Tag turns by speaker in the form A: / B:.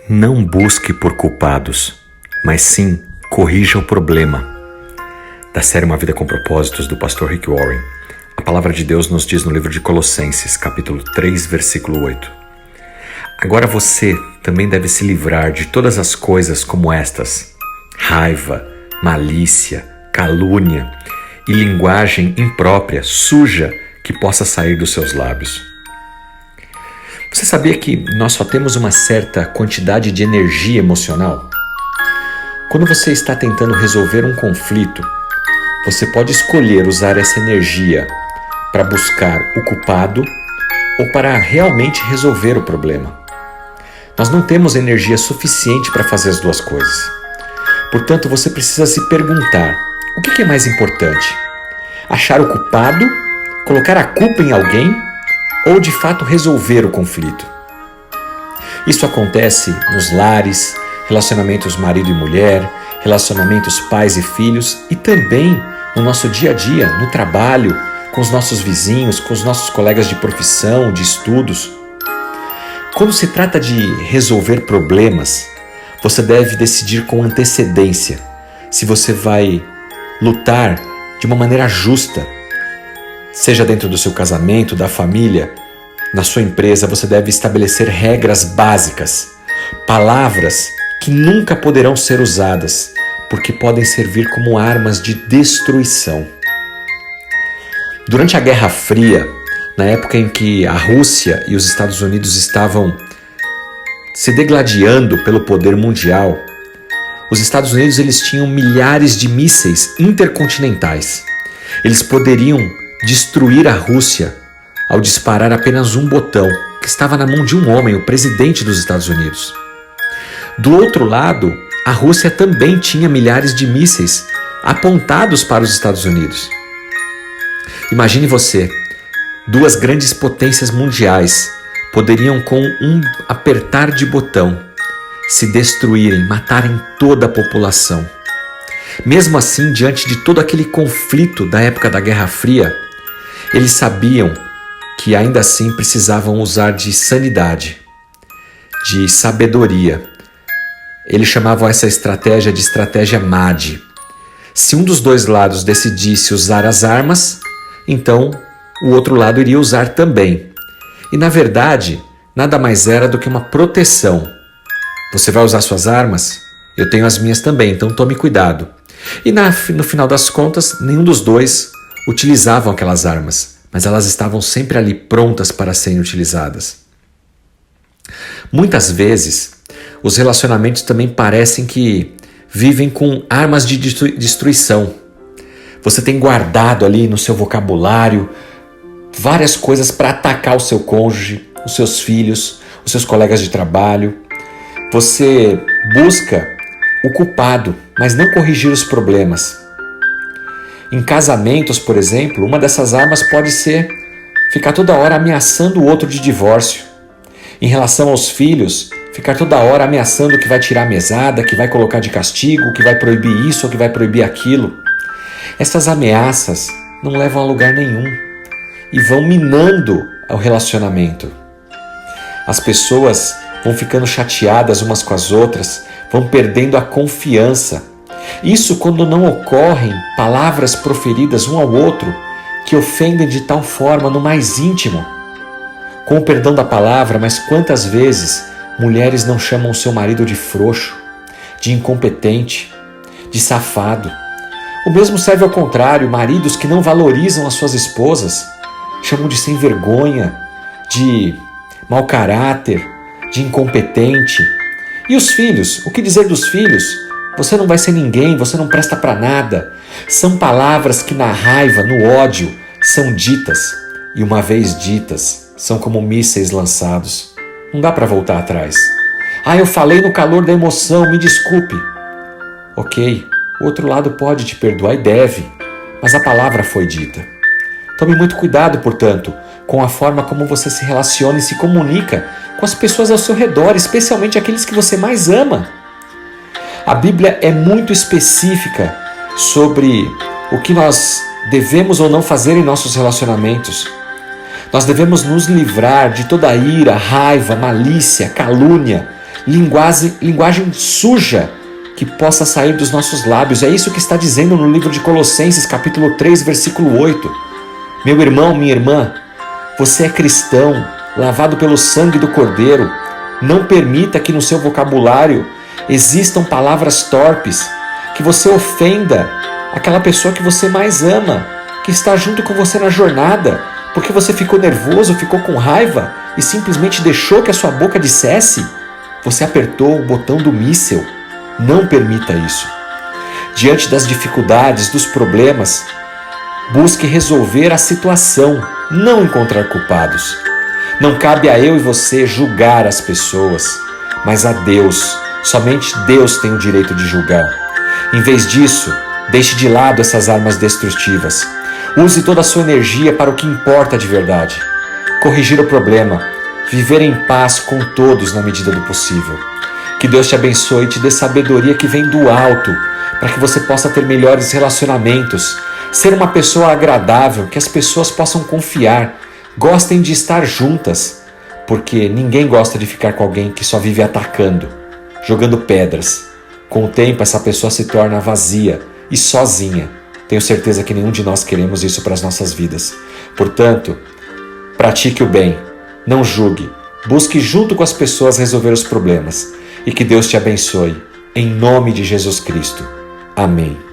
A: Não busque por culpados, mas sim corrija o problema. Da série Uma Vida com Propósitos, do pastor Rick Warren, a palavra de Deus nos diz no livro de Colossenses, capítulo 3, versículo 8. Agora você também deve se livrar de todas as coisas como estas: raiva, malícia, calúnia e linguagem imprópria, suja, que possa sair dos seus lábios. Você sabia que nós só temos uma certa quantidade de energia emocional? Quando você está tentando resolver um conflito, você pode escolher usar essa energia para buscar o culpado ou para realmente resolver o problema. Nós não temos energia suficiente para fazer as duas coisas. Portanto, você precisa se perguntar: o que é mais importante? Achar o culpado, colocar a culpa em alguém ou de fato resolver o conflito? Isso acontece nos lares, relacionamentos marido e mulher, relacionamentos pais e filhos e também no nosso dia a dia, no trabalho, com os nossos vizinhos, com os nossos colegas de profissão, de estudos. Quando se trata de resolver problemas, você deve decidir com antecedência se você vai lutar de uma maneira justa. Seja dentro do seu casamento, da família, na sua empresa, você deve estabelecer regras básicas, palavras que nunca poderão ser usadas, porque podem servir como armas de destruição. Durante a Guerra Fria, na época em que a Rússia e os Estados Unidos estavam se degladiando pelo poder mundial, os Estados Unidos eles tinham milhares de mísseis intercontinentais. Eles poderiam destruir a Rússia ao disparar apenas um botão, que estava na mão de um homem, o presidente dos Estados Unidos. Do outro lado, a Rússia também tinha milhares de mísseis apontados para os Estados Unidos. Imagine você, duas grandes potências mundiais poderiam com um apertar de botão se destruírem, matarem toda a população. Mesmo assim, diante de todo aquele conflito da época da Guerra Fria, eles sabiam que ainda assim precisavam usar de sanidade, de sabedoria. Eles chamavam essa estratégia de estratégia MAD. Se um dos dois lados decidisse usar as armas, então o outro lado iria usar também. E na verdade, nada mais era do que uma proteção. Você vai usar suas armas? Eu tenho as minhas também, então tome cuidado. E no final das contas, nenhum dos dois utilizavam aquelas armas, mas elas estavam sempre ali prontas para serem utilizadas. Muitas vezes, os relacionamentos também parecem que vivem com armas de destruição. Você tem guardado ali no seu vocabulário várias coisas para atacar o seu cônjuge, os seus filhos, os seus colegas de trabalho. Você busca o culpado, mas não corrigir os problemas. Em casamentos, por exemplo, uma dessas armas pode ser ficar toda hora ameaçando o outro de divórcio. Em relação aos filhos, ficar toda hora ameaçando que vai tirar a mesada, que vai colocar de castigo, que vai proibir isso ou que vai proibir aquilo. Essas ameaças não levam a lugar nenhum e vão minando o relacionamento. As pessoas vão ficando chateadas umas com as outras, vão perdendo a confiança. Isso quando não ocorrem palavras proferidas um ao outro que ofendem de tal forma no mais íntimo. Com o perdão da palavra, mas quantas vezes mulheres não chamam o seu marido de frouxo, de incompetente, de safado? O mesmo serve ao contrário, maridos que não valorizam as suas esposas, chamam de sem vergonha, de mau caráter, de incompetente. E os filhos? O que dizer dos filhos? Você não vai ser ninguém, você não presta para nada. São palavras que na raiva, no ódio, são ditas. E uma vez ditas, são como mísseis lançados. Não dá para voltar atrás. Eu falei no calor da emoção, me desculpe. Ok, o outro lado pode te perdoar e deve, mas a palavra foi dita. Tome muito cuidado, portanto, com a forma como você se relaciona e se comunica com as pessoas ao seu redor, especialmente aqueles que você mais ama. A Bíblia é muito específica sobre o que nós devemos ou não fazer em nossos relacionamentos. Nós devemos nos livrar de toda ira, raiva, malícia, calúnia, linguagem suja que possa sair dos nossos lábios. É isso que está dizendo no livro de Colossenses, capítulo 3, versículo 8. Meu irmão, minha irmã, você é cristão, lavado pelo sangue do Cordeiro. Não permita que no seu vocabulário existam palavras torpes, que você ofenda aquela pessoa que você mais ama, que está junto com você na jornada, porque você ficou nervoso, ficou com raiva e simplesmente deixou que a sua boca dissesse. Você apertou o botão do míssil. Não permita isso. Diante das dificuldades, dos problemas, busque resolver a situação, não encontrar culpados. Não cabe a eu e você julgar as pessoas, mas a Deus. Somente Deus tem o direito de julgar. Em vez disso, deixe de lado essas armas destrutivas. Use toda a sua energia para o que importa de verdade. Corrigir o problema, viver em paz com todos na medida do possível. Que Deus te abençoe e te dê sabedoria que vem do alto, para que você possa ter melhores relacionamentos, ser uma pessoa agradável, que as pessoas possam confiar, gostem de estar juntas, porque ninguém gosta de ficar com alguém que só vive atacando, jogando pedras. Com o tempo, essa pessoa se torna vazia e sozinha. Tenho certeza que nenhum de nós queremos isso para as nossas vidas. Portanto, pratique o bem, não julgue, busque junto com as pessoas resolver os problemas. E que Deus te abençoe, em nome de Jesus Cristo. Amém.